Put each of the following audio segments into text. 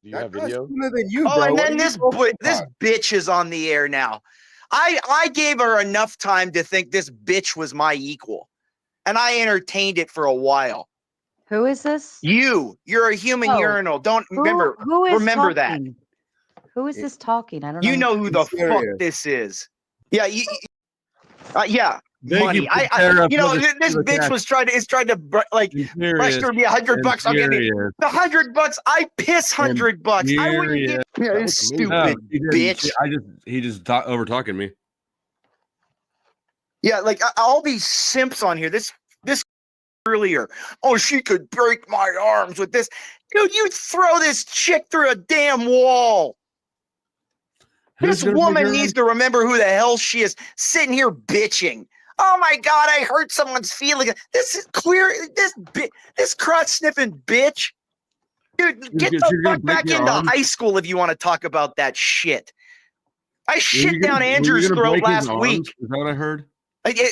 Do you That have guy's video? cooler than you, Oh, bro. and What then are you this talking this about? bitch is on the air now. I gave her enough time to think this bitch was my equal, and I entertained it for a while. Who is this? You're a human Oh, urinal. Don't Who is remember that. talking? Who is this talking? I don't You know. know who the fuck Imperious. this is. Yeah, yeah. Thank Money. you, Sarah, You know, for the this super bitch chat. was trying to like pressure me $100. I'll give you the $100. I piss $100. I wouldn't give. Yeah, That this was amazing. No, stupid he didn't. bitch. He just over talking me. Yeah, like all these simps on here. This earlier. Oh, she could break my arms with this. Dude, you throw this chick through a damn wall. Who's This gonna break woman your needs arms? to remember who the hell she is, sitting here bitching. Oh my God, I hurt someone's feelings. This is queer. This crotch sniffing bitch. Dude, get She's the gonna fuck break back your into arms? high school if you want to talk about that shit. I Were shit you down gonna- were you Andrew's gonna throat break his last arms? week. Is that what I heard?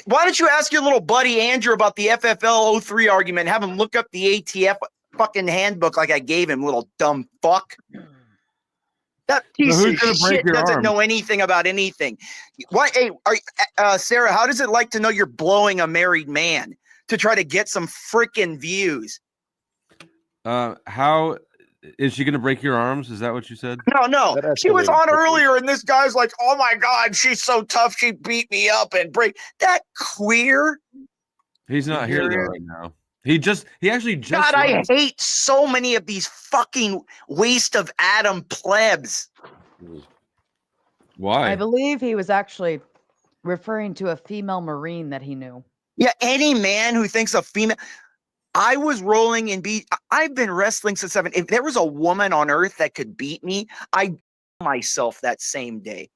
Why don't you ask your little buddy Andrew about the FFL 03 argument? Have him look up the ATF fucking handbook like I gave him, little dumb fuck. That piece who's of gonna break shit your doesn't arm? know anything about anything. Why? Hey, Sarah, how does it like to know you're blowing a married man to try to get some freaking views? How is she gonna break your arms? Is that what you said? No. That She was escalated on quickly. earlier, and this guy's like, "Oh my God, she's so tough. She beat me up and break that queer." He's not here though right now. He actually just God, I left. hate so many of these fucking waste of atom plebs. Why? I believe he was actually referring to a female Marine that he knew. Yeah, any man who thinks a female. I was rolling in beat. I've been wrestling since 7. If there was a woman on earth that could beat me, I'd myself that same day.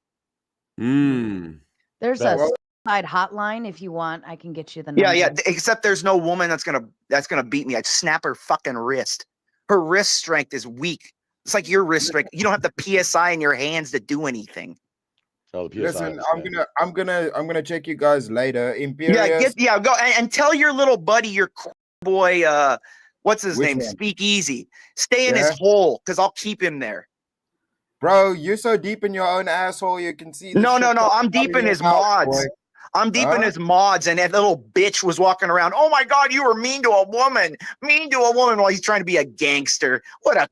There's That- a side hotline if you want. I can get you the number. Yeah. Except there's no woman that's gonna beat me. I'd snap her fucking wrist. Her wrist strength is weak. It's like your wrist strength. You don't have the PSI in your hands to do anything. Oh, the PSI Listen, is I'm gonna check you guys later. Imperious. Go and tell your little buddy, your boy. What's his Which name? one? Speak easy. Stay in Yeah. his hole because I'll keep him there. Bro, you're so deep in your own asshole you can see the No. shit I'm coming deep out of in your his mouth, mods. boy. I'm deep in Huh? his mods, and that little bitch was walking around. Oh my God, you were mean to a woman. Mean to a woman while he's trying to be a gangster. What a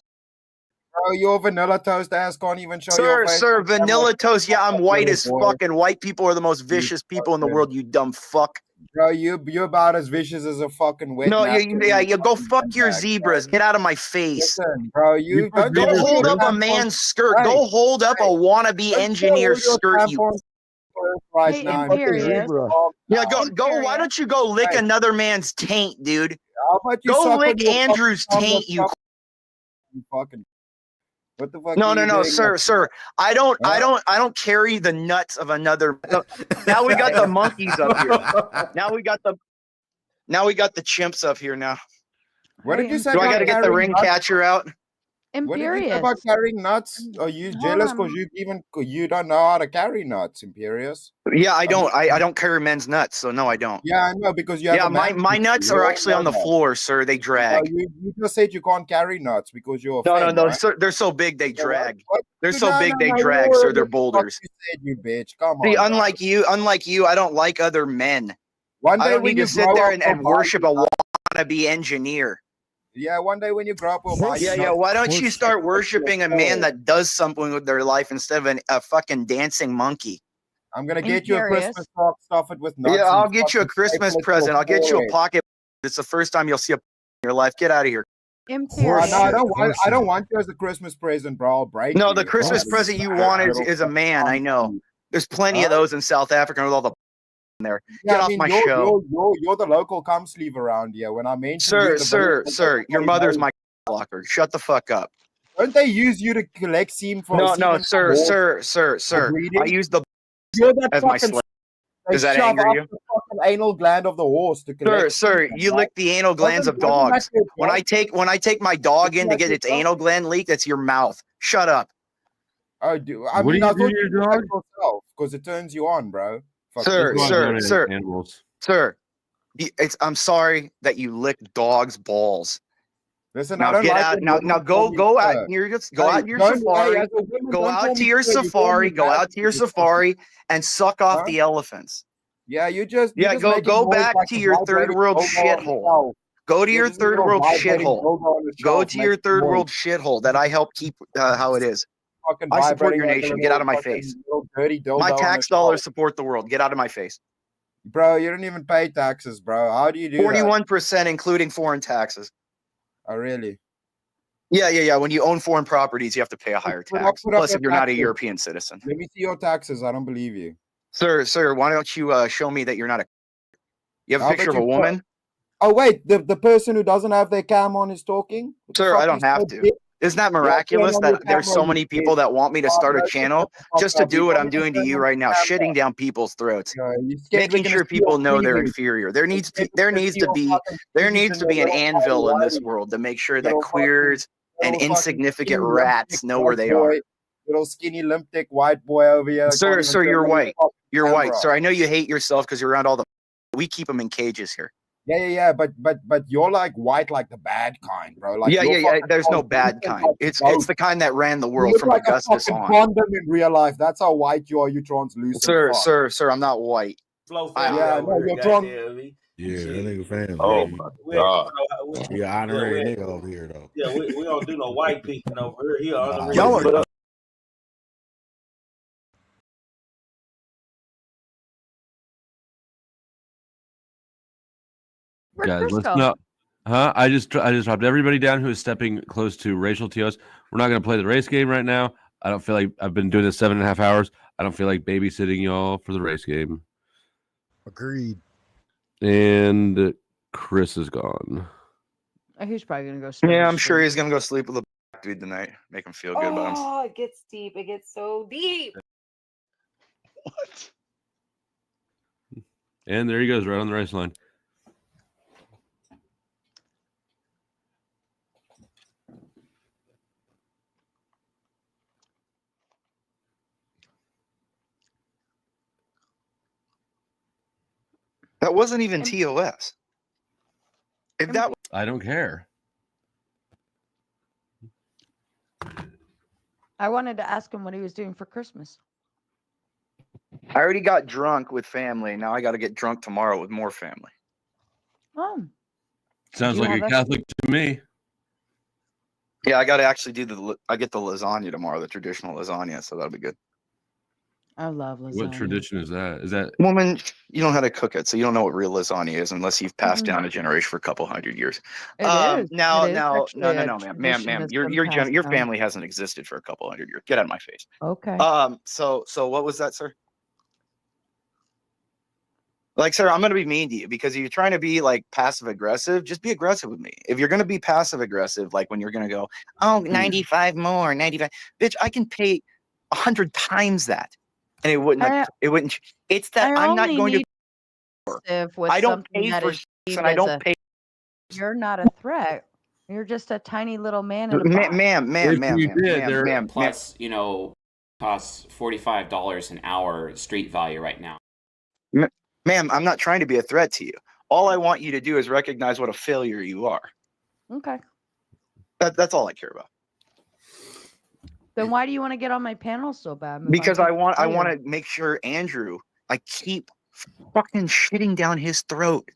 Bro, your vanilla toast ass can't even show your face. sir, on camera. vanilla toast. Yeah, I'm white Little as boy. fuck, and white people are the most vicious people in the fucking- world. You dumb fuck. Bro, you're about as vicious as a fucking wet No, napkin. you go fucking fuck your bag, zebras. Get out of my face. bro. Listen, bro, you fuck Go zebras hold too? up a man's skirt. Go hold up a wannabe engineer skirt. You. right Hey, now. Imperious. Zebra. Yeah, go. Why Imperious. don't you go lick Hey. another man's taint, dude? How about you Go suck on lick your Andrew's fucking thumb taint, you. or you fucking. What the fuck? No, are you doing? sir. I don't carry the nuts of another. No. Now we got the monkeys up here. Now we got the chimps up here now. What did you say? Do I about got to get the carrying ring nuts? catcher out? What did you say Imperious. about carrying nuts? Are you Hold jealous on. because you don't know how to carry nuts, Imperious? Yeah, I don't. I don't carry men's nuts, so no, I don't. Yeah, I know because you have Yeah, a my man. nuts You are all actually on know the that. floor, sir. They No, drag. you just said you can't carry nuts because you're a fan, No. right? Sir, they're so big they Yeah, drag. what? They're so No, big no, they no, you drag, sir. already They're fuck boulders. You said, you bitch. Come See, on. unlike you, I don't like other men. One I day don't when need you to sit grow there up, and we'll buy worship you a nuts. wannabe engineer. Yeah, one day when you grow up, we'll buy you Yeah. nuts. Why don't you start worshiping a man that does something with their life instead of a fucking dancing monkey? I'm gonna get you a Imperious. Christmas sock, stuff it with nuts. Yeah, I'll and get you a fucking Christmas staple it to present. I'll get you a forehead. pocket. It's the first time you'll see a in your life. Get out of here. Imperious. No, I don't want you as a Christmas present, bro. I'll break No, you. the Christmas Fucking present you fat want little is a man. I know. fucking- There's plenty of Huh? those in South Africa with all the in there. Yeah, Get I off mean, my you're, show. You're the local cum sleeve around here. When I mentioned you in the Sir, video, your mother's my blocker. Shut the fuck up. don't they use you to collect semen from? No, semen from sir. horse breeding? I use the You're that as my fucking. slave. They Does that shove anger up you? the fucking anal gland of the horse to collect. Sir, semen, you right? lick the anal glands of Doesn't that dogs. your When I job? take my dog in Isn't to that get your its job? anal gland leaked, that's your mouth. Shut up. Oh, dude. I What mean, do I you do thought to your you did that dog? yourself because it turns you on, bro. Fuck, Sir, this Go on, guy- donate sir. animals. Sir, I'm sorry that you lick dogs' balls. Listen, Now I don't get like out. when Now women go call me out sir. your go Hey, out to your don't, hey, safari. as a woman, Go don't call out to me your sir. You call me safari. Go out to your master. safari and suck off Huh? the elephants. Yeah, you just Yeah, making go noise back like to a your third vibrating world dildo on the shithole. shelf. Go to You're your just a third little world vibrating shithole. dildo on the Go shelf to your making third noise. world shithole that I help keep how it is. Fucking I support vibrating your like a nation. Get little out of my fucking face. little dirty dildo My on a tax shelf. dollars support the world. Get out of my face. Bro, you don't even pay taxes, bro. How do you do that? 41%, including foreign taxes. Oh, really? Yeah. When you own foreign properties, you have to pay a higher Put up tax. Plus, your if you're not a taxes. European citizen. Let me see your taxes. I don't believe you. Sir, why don't you show me that you're not a... You have a How picture of about a you woman? Oh, wait. The person who doesn't have their cam on is talking? What the Sir, fuck I you don't have so to. big? Isn't that Yeah, turn miraculous on your that there's camera, so you many people bitch. that want me to start a Bro, shut channel the fuck just to up. You do what can't I'm even doing to turn you on right your now, camera. shitting down people's throats, You scared we're making gonna sure see your people know they're cleavage. inferior. You're scared we're gonna see your fucking There cleavage needs in to your be an little tiny anvil in this whitey. world to make sure that Little fucking, queers and little fucking insignificant skinny rats limp-dick know where white they boy. are. Little skinny limp-dick white boy over here that can't even Sir, turn you're on his white. fucking You're white. camera. Sir, I know you hate yourself because you're around all the... We keep them in cages here. Yeah. But you're like white, like the bad kind, bro. Like you're Yeah. fucking There's no bad translucent kind. like It's ghost. the kind that ran the You world look from like a Augustus fucking on. condom in real life. That's how white you are. You translucent fuck. Sir, I'm not white. Yeah, no, you're drunk. Yeah, that nigga family. Oh my god. He an honorary nigga over here though. Yeah, we don't do no white people over here. He Nah, honorary. Y'all yeah. are... Where'd Guys, Chris let's go? not. Huh? I just dropped everybody down who is stepping close to racial TOs. We're not going to play the race game right now. I don't feel like I've been doing this 7.5 hours. I don't feel like babysitting y'all for the race game. Agreed. And Chris is gone. He's probably gonna go straight. Yeah, to I'm sure sleep. he's gonna go sleep with a black dude tonight. Make him feel good about him. Oh, it gets deep. It gets so deep. What? And there he goes, right on the race line. That wasn't even TOS. If that... I don't care. I wanted to ask him what he was doing for Christmas. I already got drunk with family. Now I got to get drunk tomorrow with more family. Oh, Sounds Do you like a have Catholic to me. Yeah, I got to actually do I get the lasagna tomorrow, the traditional lasagna, so that'll be good. I love lasagna. What tradition is that? Is that Woman, you don't know how to cook it, so you don't know what real lasagna is unless you've passed Mhm. down a generation for a couple hundred years. It is. No, It is actually a ma'am. tradition that's Your been your passed your down. family hasn't existed for a couple hundred years. Get out of my face. Okay. So what was that, sir? Like, sir, I'm gonna be mean to you because if you're trying to be like passive aggressive, just be aggressive with me. If you're gonna be passive aggressive, like when you're gonna go, oh, 95 more, 95, bitch, I can pay 100 times that, and it wouldn't. It's that I I'm not only going to. need with I don't something pay that for is sex deemed and I as don't a- pay. You're not a threat. You're just a tiny little man in a box. Ma'am. Plus, you know, costs $45 an hour street value right now. Ma'am, I'm not trying to be a threat to you. All I want you to do is recognize what a failure you are. Okay. That's all I care about. Then why do you want to get on my panel so bad? if Because I'm I such a want failure? to make sure Andrew, I keep fucking shitting down his throat.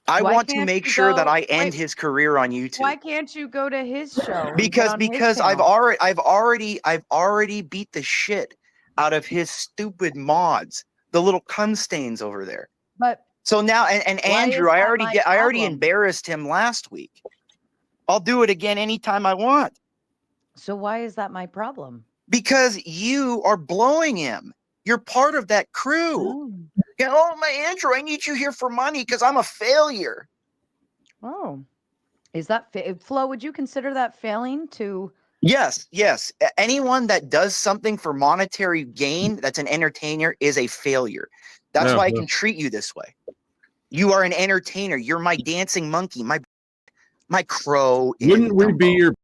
I Why want to can't make you sure go- that I end wait, his career on YouTube. Why can't you go to his show? And get on his Because I've panel? already beat the shit out of his stupid mods, the little cum stains over there. But so now and why Andrew, is I that already my I already problem? embarrassed him last week. I'll do it again anytime I want. So why is that my problem? Because you are blowing him. You're part of that crew. Oh, Yeah, oh my Andrew, I need you here for money because I'm a failure. oh. Is that Flo? Would you consider that failing to? Yes. Anyone that does something for monetary gain, that's an entertainer, is a failure. That's Yeah, why I yeah. can treat you this way. You are an entertainer. You're my dancing monkey, my crow. Wouldn't we be your?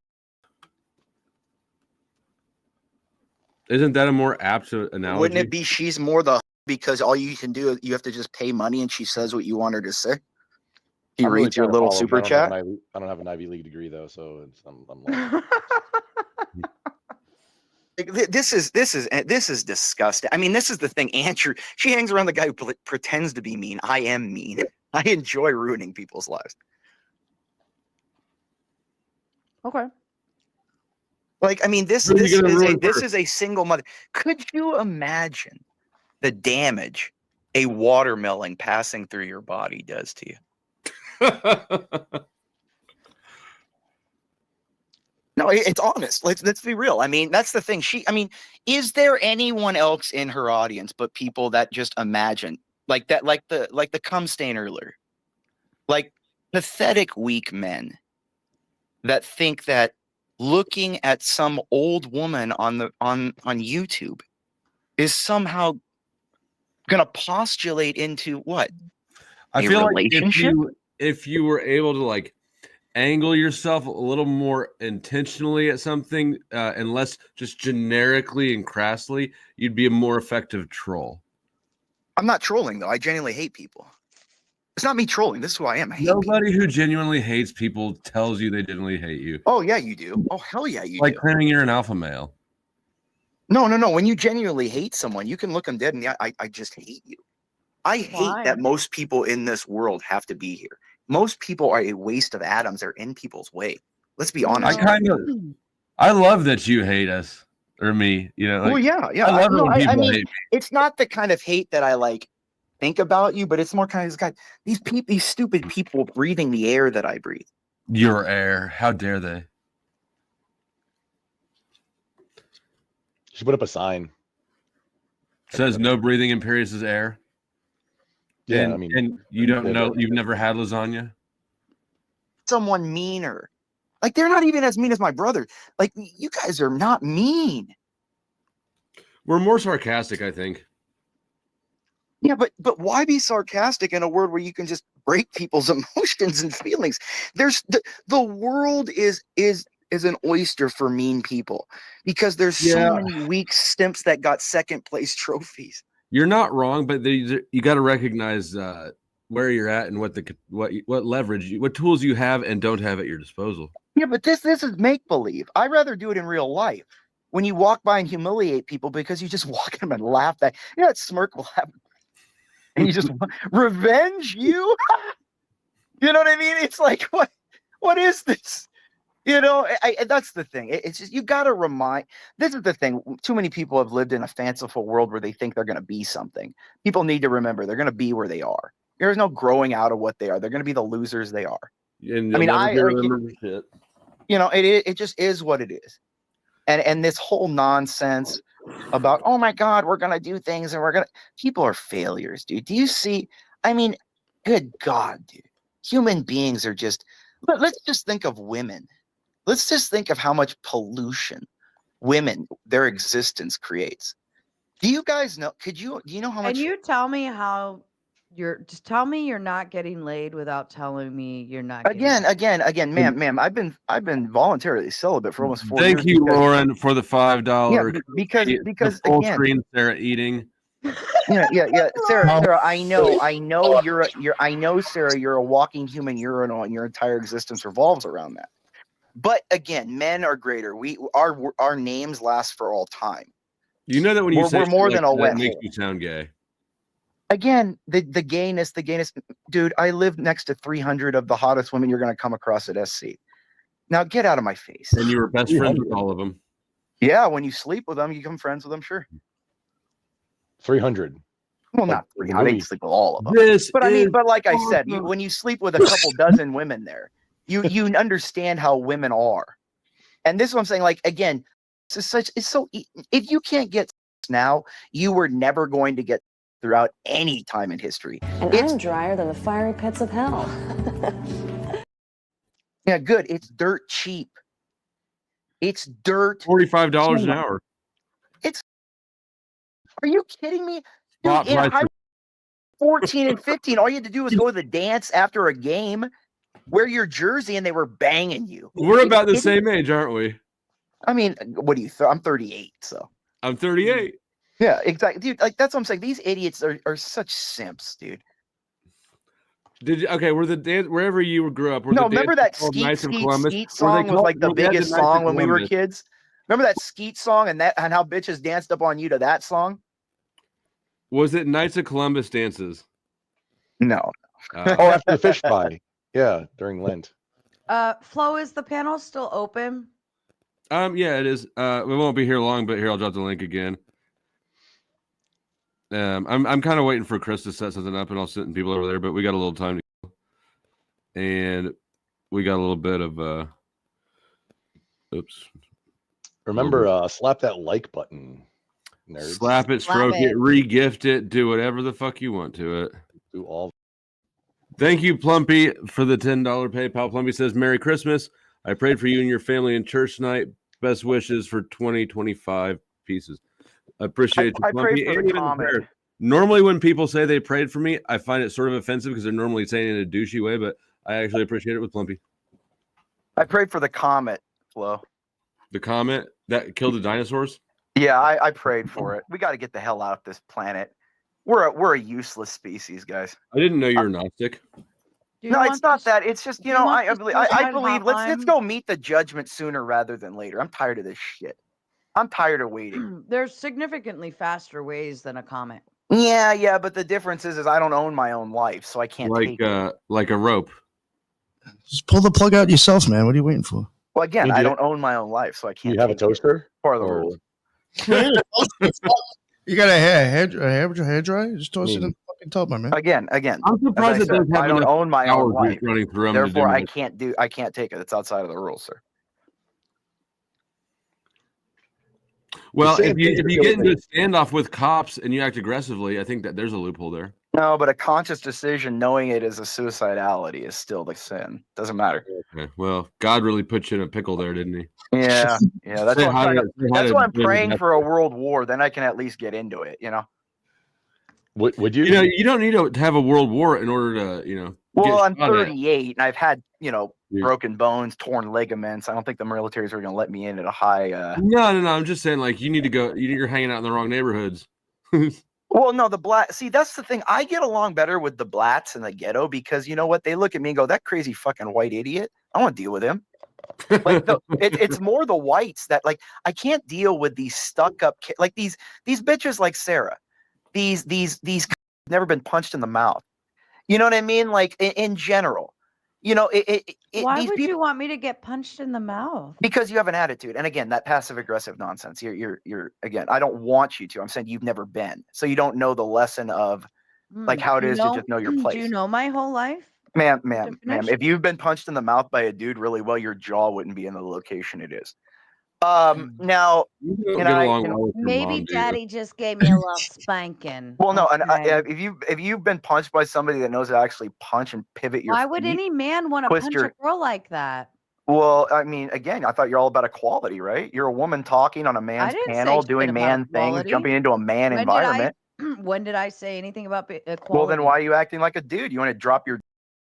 Isn't that a more apt analogy? Wouldn't it be she's more the because all you can do is you have to just pay money and she says what you want her to say? He I'm really reads your trying to little follow him. super chat. I don't have an Ivy League degree though, so I'm like, This is disgusting. I mean, this is the thing. Andrew, she hangs around the guy who pretends to be mean. I am mean. I enjoy ruining people's lives. Okay. Like, I mean, this is a single mother. Could you imagine the damage a watermelon passing through your body does to you? No, it's honest. Let's be real. I mean, that's the thing. Is there anyone else in her audience but people that just imagine like that, like the cum stain earlier, like pathetic, weak men that think that looking at some old woman on YouTube is somehow gonna postulate into what? I A feel relationship? like if you were able to like angle yourself a little more intentionally at something and less just generically and crassly, you'd be a more effective troll. I'm not trolling though. I genuinely hate people. It's not me trolling. This is who I am. I hate Nobody who genuinely hates people tells you they genuinely hate you. Oh yeah, you do. Oh hell yeah, you Like do. claiming you're an alpha male. No. When you genuinely hate someone, you can look them dead in the eye. I just hate you. I hate that most people in this world have to be here. Most people are a waste of atoms. They're in people's way. Let's be honest. I love that you hate us or me. You know, like, well, yeah. I love it when people I mean, hate me. it's not the kind of hate that I like think about you, but it's more kind of these stupid people breathing the air that I breathe. Your air. How dare they? should put up a sign. Says no breathing Imperious' air. Yeah, and, I mean, and you don't know, you've never had lasagna? Someone meaner. Like, they're not even as mean as my brother. Like, you guys are not mean. We're more sarcastic, I think. Yeah, but why be sarcastic in a word where you can just break people's emotions and feelings? There's the world is an oyster for mean people because there's so many weak stimps that got second place trophies. You're not wrong, but you got to recognize where you're at and what leverage, what tools you have and don't have at your disposal. Yeah, but this is make believe. I'd rather do it in real life. When you walk by and humiliate people because you just walk at them and laugh that that smirk will happen. And you just revenge you? You know what I mean? It's like, what is this? You know, that's the thing. It's just, you got to remind, this is the thing. Too many people have lived in a fanciful world where they think they're going to be something. People need to remember they're going to be where they are. There's no growing out of what they are. They're going to be the losers they are. And I mean, you know, it just is what it is. And this whole nonsense about, oh my God, we're going to do things and people are failures, dude. Do you see? I mean, good God, dude. Human beings are just, let's just think of women. Let's just think of how much pollution their existence creates. Do you guys know? Do you know how much? And you tell me how just tell me you're not getting laid without telling me you're not Again, ma'am, I've been voluntarily celibate for almost 4 years. Thank you, Lauren, for the $5. Yeah, because full again, screen Sarah eating. Yeah. Sarah, I know Sarah, you're a walking human urinal and your entire existence revolves around that. But again, men are greater. Our names last for all time. You know that when you say we're more than a wet makes hole. you sound gay. Again, the gayness, dude. I live next to 300 of the hottest women you're going to come across at SC. Now get out of my face. And you were best friends with all of them. Yeah, when you sleep with them, you become friends with them. Sure. 300. Well, not 300. I didn't sleep with all of them. But like I said, when you sleep with a couple dozen women there, you understand how women are. And this is what I'm saying. Like, again, if you can't get now, you were never going to get throughout any time in history. And I'm drier than the fiery pits of hell. Yeah, good. It's dirt cheap. It's dirt. $45 an hour. Are you kidding me? Dude, in high 14 and 15, all you had to do was go to the dance after a game, wear your jersey, and they were banging you. We're about the same age, aren't we? I mean, what do you I'm 38, so. I'm 38. Yeah, exactly. Dude, like, that's what I'm saying. These idiots are such simps, dude. Did you, okay? Were the dance wherever you grew up? Were No, the remember that dances called Skeet Knights of Skeet Columbus? Skeet Were they song was called- like the were they at biggest Knights of song when we were Columbus? kids? Remember that Skeet song and how bitches danced up on you to that song? Was it Knights of Columbus dances? No. Oh, after the fish fry. Yeah, during Lent. Flo, is the panel still open? Yeah, it is. We won't be here long, but here I'll drop the link again. I'm kind of waiting for Chris to set something up, and I'll send people over there. But we got a little time to go, and we got a little bit of oops. Remember, slap that like button, nerds. Slap it, stroke it, re-gift it, do whatever the fuck you want to it. Do all. Thank you, Plumpy, for the $10 PayPal. Plumpy says, Merry Christmas. I prayed for you and your family in church tonight. Best wishes for 2025 pieces. I appreciate you, I Plumpy. prayed for And the even comment. prayer. Normally, when people say they prayed for me, I find it sort of offensive because they're normally saying it in a douchey way, but I actually appreciate it with Plumpy. I prayed for the comet, Flo. The comment that killed the dinosaurs? Yeah, I prayed for it. We got to get the hell out of this planet. We're a useless species, guys. I didn't know you were Gnostic. No, it's not that. It's just, you know, I believe let's hotline? go meet the judgment sooner rather than later. I'm tired of this shit. I'm tired of waiting. There's significantly faster ways than a comet. Yeah, but the difference is I don't own my own life, so I can't take it. Like a rope. Just pull the plug out yourself, man. What are you waiting for? Well, again, You I do- don't own my own life, so I can't. You have a take it. toaster? Part of the Or- rules. You got a hair dryer? Just toss it in the fucking tub, my man. Again. I'm surprised as it I does said, have I don't enough own my power own life. running through them to do Therefore, I much. can't take it. It's outside of the rules, sir. Well, The if same you thing get into a with- standoff with cops and you act aggressively, I think that there's a loophole there. No, but a conscious decision, knowing it is a suicidality, is still the sin. Doesn't matter. Okay. Well, God really put you in a pickle there, didn't he? Yeah. That's Say why I'm hi trying to- to. say hi That's to why I'm David praying Gatsby. for a world war. Then I can at least get into it. You know. Would you? You know, you don't need to have a world war in order to, Well, get I'm shot at. 38 and I've had, Dude. broken bones, torn ligaments. I don't think the militaries are going to let me in at a high. No. I'm just saying, like, you need to go. You're hanging out in the wrong neighborhoods. Well, no, the black. See, that's the thing. I get along better with the blats in the ghetto because you know what? They look at me and go, "That crazy fucking white idiot. I want to deal with him." Like it's more the whites that like I can't deal with these stuck up like these bitches like Sara. These never been punched in the mouth. You know what I mean? Like in general, Why these would people, you want me to get punched in the mouth? because you have an attitude. And again, that passive aggressive nonsense. You're again. I don't want you to. I'm saying you've never been, so you don't know the lesson of like how it is to just know your place. Do you know my whole life? Ma'am, Definition? if you've been punched in the mouth by a dude really well, your jaw wouldn't be in the location it is. Now, You don't can get I? along Can, well with your Maybe mom, do you? Daddy just gave me a little spanking. well, no, and okay? if you've been punched by somebody that knows how to actually punch and pivot your Why would feet, any man want to twist punch your- a girl like that? well, I mean, again, I thought you're all about equality, right? You're a woman talking on a man's didn't say panel, shit doing about man things, equality. jumping into a man environment. When did I say anything about equality? Well, then why are you acting like a dude? You want to drop your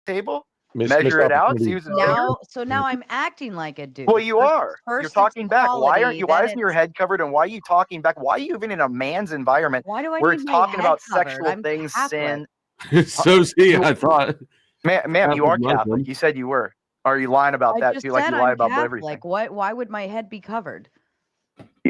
table, Missed measure it out, opportunity. see who's bigger? now? So now I'm acting like a dude. Well, you First- are. first You're it's talking back. Why aren't you? Why equality, isn't then your it's- head covered? And why are you talking back? Why are you even in a man's environment Why do I where need it's my talking head about covered? sexual I'm things, Catholic. sin? So see, I thought. Ma'am, you are Catholic Muslim. Catholic. You said you were. Are you lying about I that just too? Like said you lie I'm about Catholic. everything. Why would my head be covered?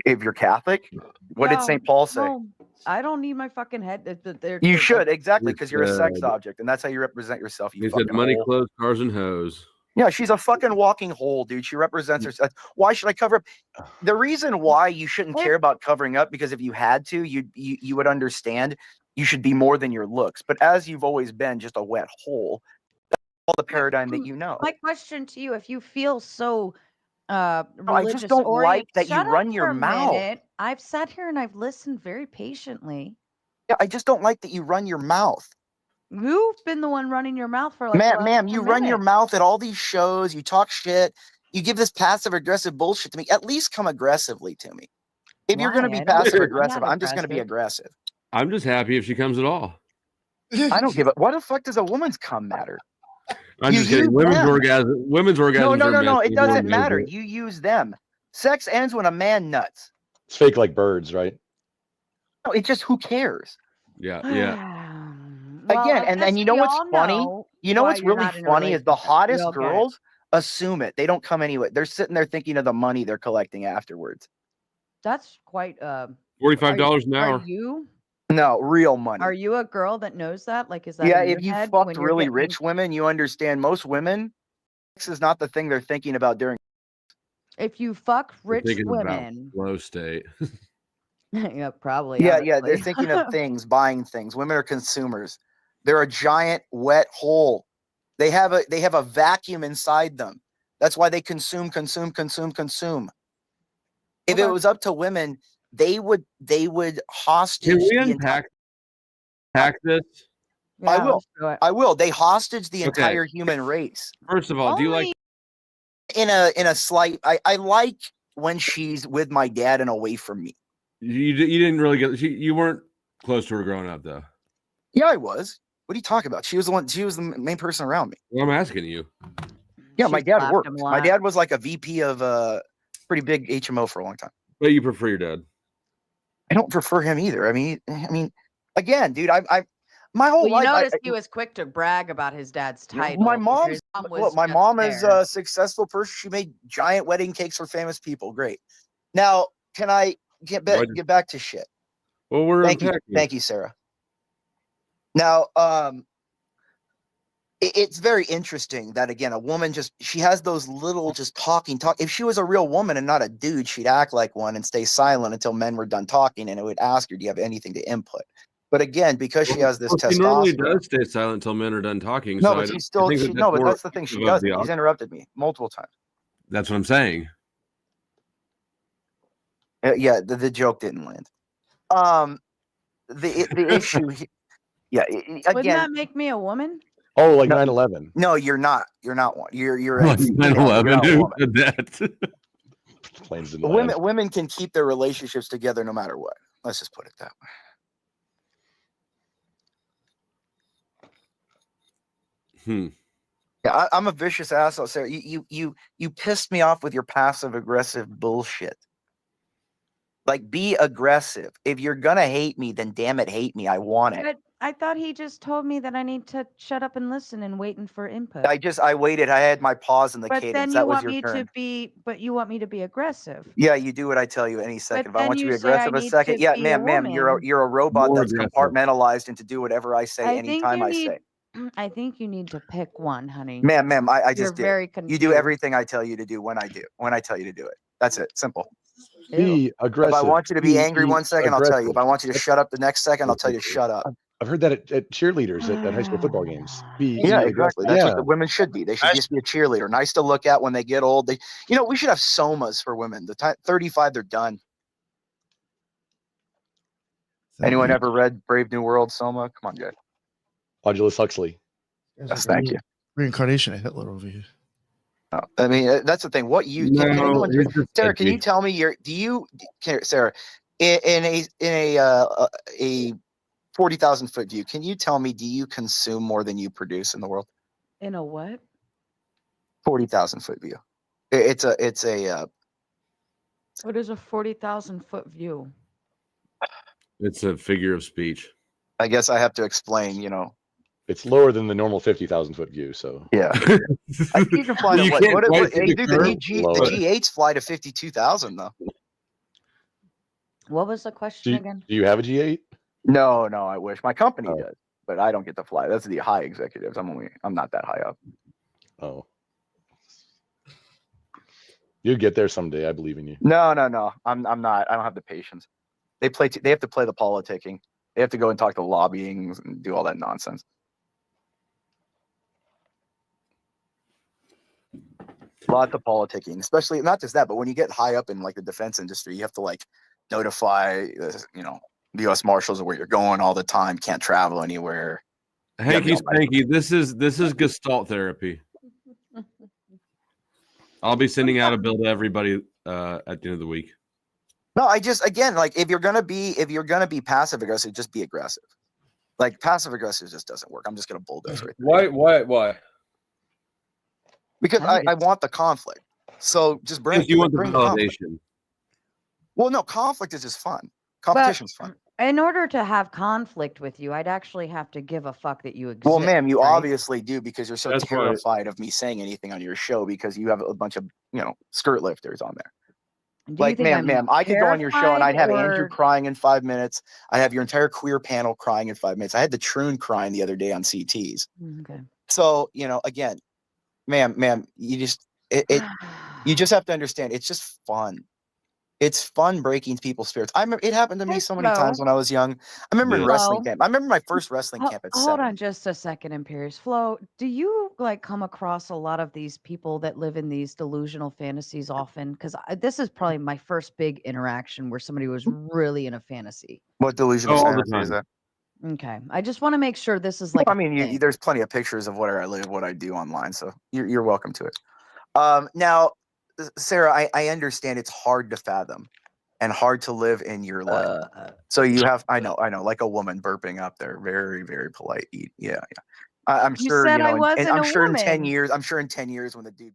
If you're Catholic, what did No, St. Paul say? no, I don't need my fucking head. You should, exactly, because you're a sex said- object, and that's how you represent yourself. You He fucking said money, hole. clothes, cars, and hoes. Yeah, she's a fucking walking hole, dude. She represents herself. Why should I cover up? The reason why you shouldn't care about covering up, because if you had to, you would understand you should be more than your looks. But as you've always been, just a wet hole, that's all the paradigm that you know. My question to you: if you feel so I religious, just don't like that you Shut up run your for a mouth. minute. I've sat here and I've listened very patiently. Yeah, I just don't like that you run your mouth. You've been the one running your mouth for like the last Ma'am, 10 you run your minutes. mouth at all these shows. You talk shit. You give this passive aggressive bullshit to me. At least come aggressively to me. If you're going to Why? be I don't- passive I'm aggressive, not I'm just going to be aggressive. I'm just happy if she comes at all. I don't give a. What the fuck does a woman's cum matter? I'm You just kidding. use Women's them. Women's orgasms. No. are meant It to doesn't be matter. orgasms. You use them. Sex ends when a man nuts. It's fake like birds, right? No, it's just who cares. Yeah, yeah. Well, Again, I and guess you know we what's all funny? know You know why what's you're really not in a funny is the relationship. We hottest all get it. girls assume it. They don't come anyway. They're sitting there thinking of the money they're collecting afterwards. That's quite $45 an Are hour. you No, real money. are you a girl that knows that? Like, is that Yeah, in your if you head fucked when you're really getting rich women, you understand most women, sex is not the thing they're thinking about during. if you fuck We're rich thinking about women? flow state. Yeah, probably. Yeah, yeah, they're honestly. thinking of things, buying things. Women are consumers. They're a giant wet hole. They have a vacuum inside them. That's why they consume. If it Okay. was up to women, they would hostage Can we the entire. unpack this? I Yeah, will. let's do it. I will. They hostage the Okay. entire human race. First of all, do you like Only In a slight, I like when she's with my dad and away from me. you didn't really get you weren't close to her growing up though. Yeah, I was. What are you talking about? She was the main person around me. Well, I'm asking you. Yeah, she my dad slapped worked. him a My lot. dad was like a VP of a pretty big HMO for a long time. But you prefer your dad. I don't prefer him either. I mean, again, dude, I my whole Well, you life. noticed he was quick to brag about his dad's title. My where mom's his mom look. was My just mom is there. a successful person. She made giant wedding cakes for famous people. Great. Now, can I get back to shit? Well, we're unpacking. Thank you, Sarah. Now, it's very interesting that again, a woman she has those little just talk. If she was a real woman and not a dude, she'd act like one and stay silent until men were done talking, and it would ask her, "Do you have anything to input?" But again, because she has this She normally testosterone. does stay silent until men are done talking. No, so but she's still. But that's the thing. She doesn't. She's interrupted me multiple times. That's what I'm saying. Yeah, the joke didn't land. The issue. Yeah, Wouldn't again. that make me a woman? Oh, like 9/11. No, you're not. You're not one. You're a Like female, 9/11, you're not a who woman. said that? Planes didn't land. Women can keep their relationships together no matter what. Let's just put it that way. Yeah, I'm a vicious asshole, Sarah. You pissed me off with your passive aggressive bullshit. Like, be aggressive. If you're gonna hate me, then damn it, hate me. I want it. But I thought he just told me that I need to shut up and listen and waiting for input. I waited. I had my pause in the But cadence. then That you was want your me turn. to be. But you want me to be aggressive. Yeah, you do what I tell you any second. But If I then want you to you be say I aggressive a need second, to yeah, be a ma'am, you're woman. a robot More that's aggressive. compartmentalized into do whatever I say anytime I say. I think you need to pick one, honey. Ma'am, I You're just did. very You confused. do everything I tell you to do when I tell you to do it. That's it. Simple. Be aggressive. If I want you to be angry 1 second, I'll tell you. aggressive. If I want you to shut up the next second, I'll tell you to shut up. I've heard that at cheerleaders at high school football games. Yeah, exactly. That's what the Yeah. women should be. They should just be a cheerleader. Nice to look at when they get old. We should have somas for women. The time 35, they're done. Anyone ever read Brave New World, Soma? Come on, Jay. Aldous Huxley. Yes, thank you. Reincarnation of Hitler over here. I mean, that's the thing. What you Sarah? Can you tell me Sarah, in a 40,000 foot view? Can you tell me? Do you consume more than you produce in the world? In a what? 40,000 foot view. It's a. What is a 40,000 foot view? It's a figure of speech. I guess I have to explain. It's lower than the normal 50,000 foot view. So yeah, I think you can fly. You The G8s fly to 52,000 though. What was the question again? Do you have a G8? No, I wish my company does, but I don't get to fly. That's the high executives. I'm not that high up. Oh, you'll get there someday. I believe in you. No. I'm not. I don't have the patience. They have to play the politicking. They have to go and talk to lobbying and do all that nonsense. Lots of politicking, especially not just that, but when you get high up in like the defense industry, you have to like notify, the U.S. Marshals of where you're going all the time. Can't travel anywhere. Hanky Spanky, this is Gestalt therapy. I'll be sending out a bill to everybody at the end of the week. No, like if you're gonna be passive aggressive, just be aggressive. Like passive aggressive just doesn't work. I'm just gonna bulldoze right there. Why? Because I want the conflict. So just bring. You want the bring validation. Well, no, conflict is just fun. Competition's fun. In order to have conflict with you, I'd actually have to give a fuck that you exist. Well, ma'am, you right? obviously do because you're so That's why- terrified of me saying anything on your show because you have a bunch of, skirt lifters on there. Do you Like, think I'm ma'am, I could go on your show and I'd have terrified Andrew or- crying in 5 minutes. I have your entire queer panel crying in 5 minutes. I had the Troon crying the other day on CTs. Okay. So, again, ma'am, you just you just have to understand it's just fun. It's fun breaking people's spirits. It happened to me Hey, so many Flo. times when I was young. I remember in Yeah. wrestling Flo. camp. I remember my first wrestling camp at Hold 7. on just a second, Imperious. Flo, do you come across a lot of these people that live in these delusional fantasies often? Because this is probably my first big interaction where somebody was really in a fantasy. What delusional All the fantasy is that? Okay. I just want to make sure this is like. I a mean, thing. there's plenty of pictures of where I live, what I do online, so you're welcome to it. Now, Sarah, I understand it's hard to fathom and hard to live in your life. So you have, I know, like a woman burping up there, very, very polite. Yeah. I'm You sure, said I and wasn't I'm a sure in 10 woman. years, when the dude